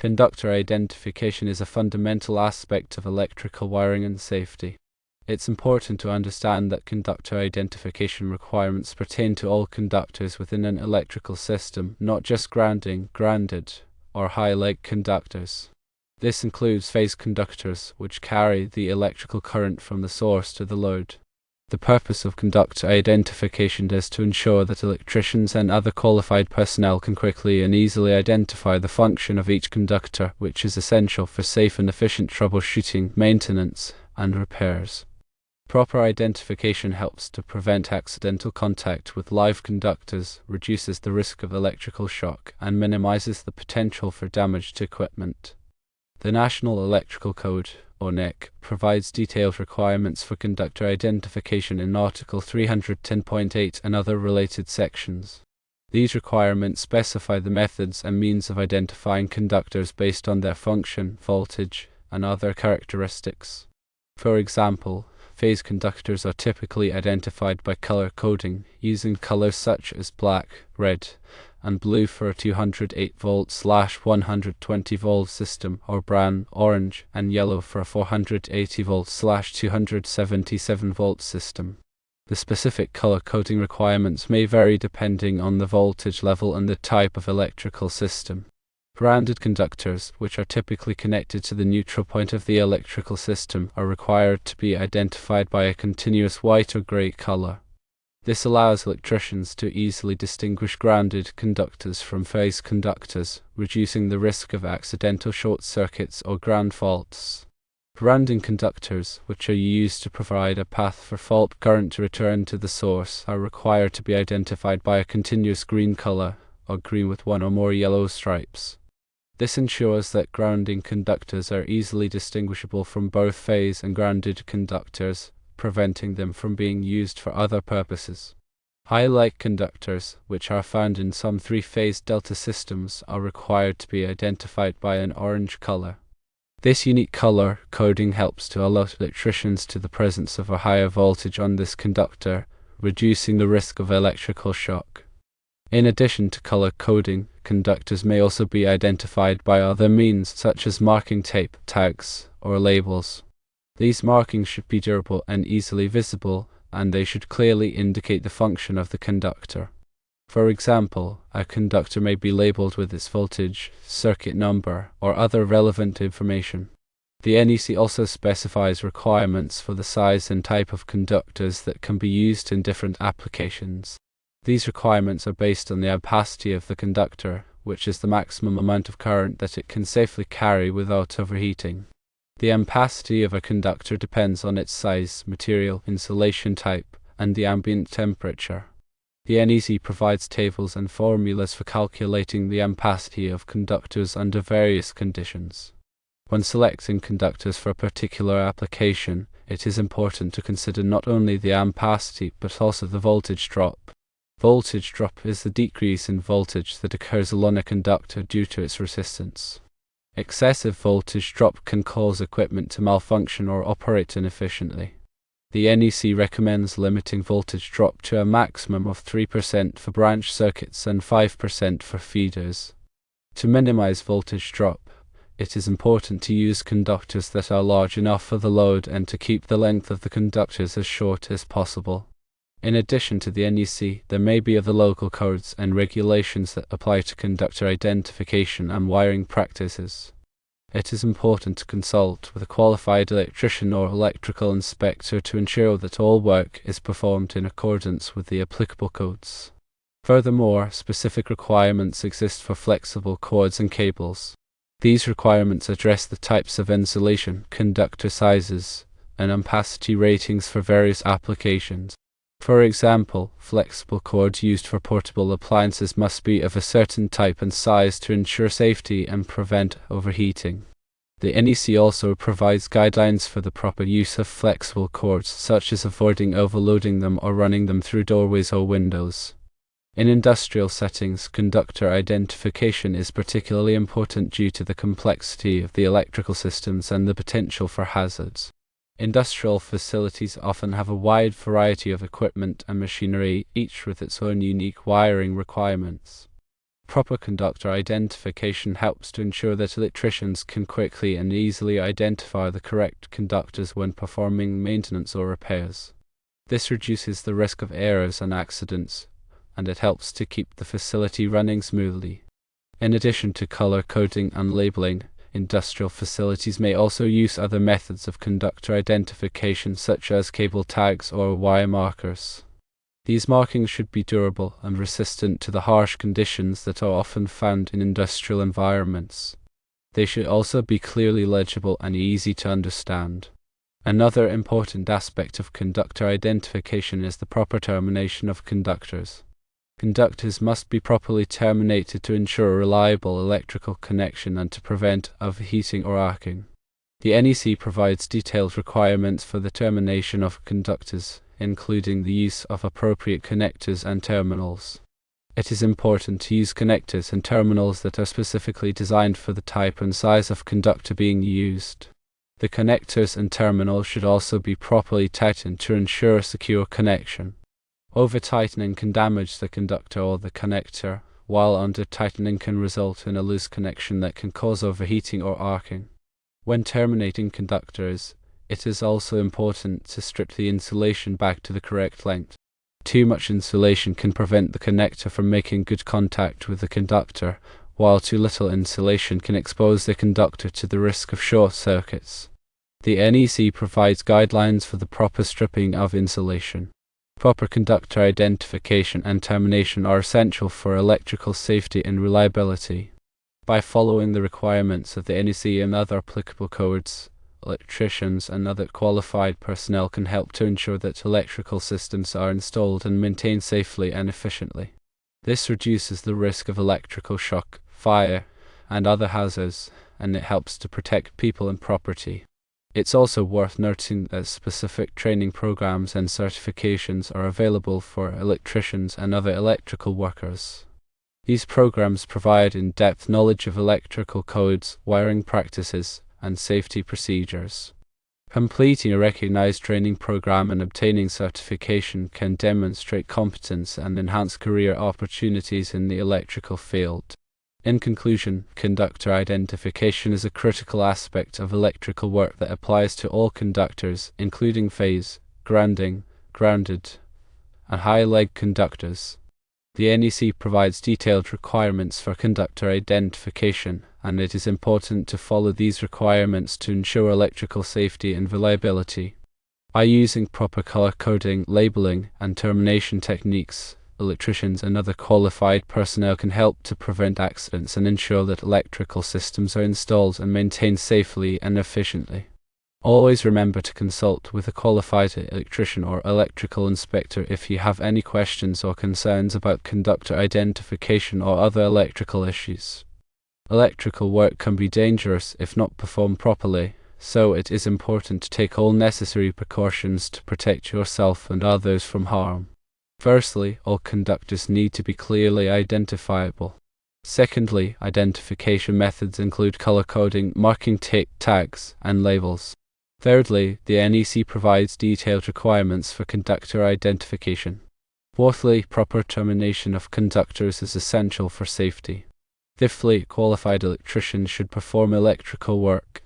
Conductor identification is a fundamental aspect of electrical wiring and safety. It's important to understand that conductor identification requirements pertain to all conductors within an electrical system, not just grounded, or high-leg conductors. This includes phase conductors, which carry the electrical current from the source to the load. The purpose of conductor identification is to ensure that electricians and other qualified personnel can quickly and easily identify the function of each conductor, which is essential for safe and efficient troubleshooting, maintenance, and repairs. Proper identification helps to prevent accidental contact with live conductors, reduces the risk of electrical shock, and minimizes the potential for damage to equipment. The National Electrical Code, or NEC, provides detailed requirements for conductor identification in Article 310.8 and other related sections. These requirements specify the methods and means of identifying conductors based on their function, voltage, and other characteristics. For example, phase conductors are typically identified by color coding, using colors such as black, red, and blue for a 208 volt/120 volt system, or brown, orange, and yellow for a 480 volt/277 volt system. The specific color coding requirements may vary depending on the voltage level and the type of electrical system. Grounded conductors, which are typically connected to the neutral point of the electrical system, are required to be identified by a continuous white or gray color. This allows electricians to easily distinguish grounded conductors from phase conductors, reducing the risk of accidental short circuits or ground faults. Grounding conductors, which are used to provide a path for fault current to return to the source, are required to be identified by a continuous green color, or green with one or more yellow stripes. This ensures that grounding conductors are easily distinguishable from both phase and grounded conductors, preventing them from being used for other purposes. High-leg conductors, which are found in some three-phase delta systems, are required to be identified by an orange color. This unique color coding helps to alert electricians to the presence of a higher voltage on this conductor, reducing the risk of electrical shock. In addition to color coding, conductors may also be identified by other means such as marking tape, tags, or labels. These markings should be durable and easily visible, and they should clearly indicate the function of the conductor. For example, a conductor may be labeled with its voltage, circuit number, or other relevant information. The NEC also specifies requirements for the size and type of conductors that can be used in different applications. These requirements are based on the ampacity of the conductor, which is the maximum amount of current that it can safely carry without overheating. The ampacity of a conductor depends on its size, material, insulation type, and the ambient temperature. The NEC provides tables and formulas for calculating the ampacity of conductors under various conditions. When selecting conductors for a particular application, it is important to consider not only the ampacity but also the voltage drop. Voltage drop is the decrease in voltage that occurs along a conductor due to its resistance. Excessive voltage drop can cause equipment to malfunction or operate inefficiently. The NEC recommends limiting voltage drop to a maximum of 3% for branch circuits and 5% for feeders. To minimize voltage drop, it is important to use conductors that are large enough for the load and to keep the length of the conductors as short as possible. In addition to the NEC, there may be other local codes and regulations that apply to conductor identification and wiring practices. It is important to consult with a qualified electrician or electrical inspector to ensure that all work is performed in accordance with the applicable codes. Furthermore, specific requirements exist for flexible cords and cables. These requirements address the types of insulation, conductor sizes, and ampacity ratings for various applications. For example, flexible cords used for portable appliances must be of a certain type and size to ensure safety and prevent overheating. The NEC also provides guidelines for the proper use of flexible cords, such as avoiding overloading them or running them through doorways or windows. In industrial settings, conductor identification is particularly important due to the complexity of the electrical systems and the potential for hazards. Industrial facilities often have a wide variety of equipment and machinery, each with its own unique wiring requirements. Proper conductor identification helps to ensure that electricians can quickly and easily identify the correct conductors when performing maintenance or repairs. This reduces the risk of errors and accidents, and it helps to keep the facility running smoothly. In addition to color coding and labeling, industrial facilities may also use other methods of conductor identification such as cable tags or wire markers. These markings should be durable and resistant to the harsh conditions that are often found in industrial environments. They should also be clearly legible and easy to understand. Another important aspect of conductor identification is the proper termination of conductors. Conductors must be properly terminated to ensure a reliable electrical connection and to prevent overheating or arcing. The NEC provides detailed requirements for the termination of conductors, including the use of appropriate connectors and terminals. It is important to use connectors and terminals that are specifically designed for the type and size of conductor being used. The connectors and terminals should also be properly tightened to ensure a secure connection. Over-tightening can damage the conductor or the connector, while under-tightening can result in a loose connection that can cause overheating or arcing. When terminating conductors, it is also important to strip the insulation back to the correct length. Too much insulation can prevent the connector from making good contact with the conductor, while too little insulation can expose the conductor to the risk of short circuits. The NEC provides guidelines for the proper stripping of insulation. Proper conductor identification and termination are essential for electrical safety and reliability. By following the requirements of the NEC and other applicable codes, electricians and other qualified personnel can help to ensure that electrical systems are installed and maintained safely and efficiently. This reduces the risk of electrical shock, fire, and other hazards, and it helps to protect people and property. It's also worth noting that specific training programs and certifications are available for electricians and other electrical workers. These programs provide in-depth knowledge of electrical codes, wiring practices, and safety procedures. Completing a recognized training program and obtaining certification can demonstrate competence and enhance career opportunities in the electrical field. In conclusion, conductor identification is a critical aspect of electrical work that applies to all conductors, including phase, grounding, grounded, and high-leg conductors. The NEC provides detailed requirements for conductor identification, and it is important to follow these requirements to ensure electrical safety and reliability. By using proper color coding, labeling, and termination techniques, electricians and other qualified personnel can help to prevent accidents and ensure that electrical systems are installed and maintained safely and efficiently. Always remember to consult with a qualified electrician or electrical inspector if you have any questions or concerns about conductor identification or other electrical issues. Electrical work can be dangerous if not performed properly, so it is important to take all necessary precautions to protect yourself and others from harm. Firstly, all conductors need to be clearly identifiable. Secondly, identification methods include color coding, marking tags, and labels. Thirdly, the NEC provides detailed requirements for conductor identification. Fourthly, proper termination of conductors is essential for safety. Fifthly, qualified electricians should perform electrical work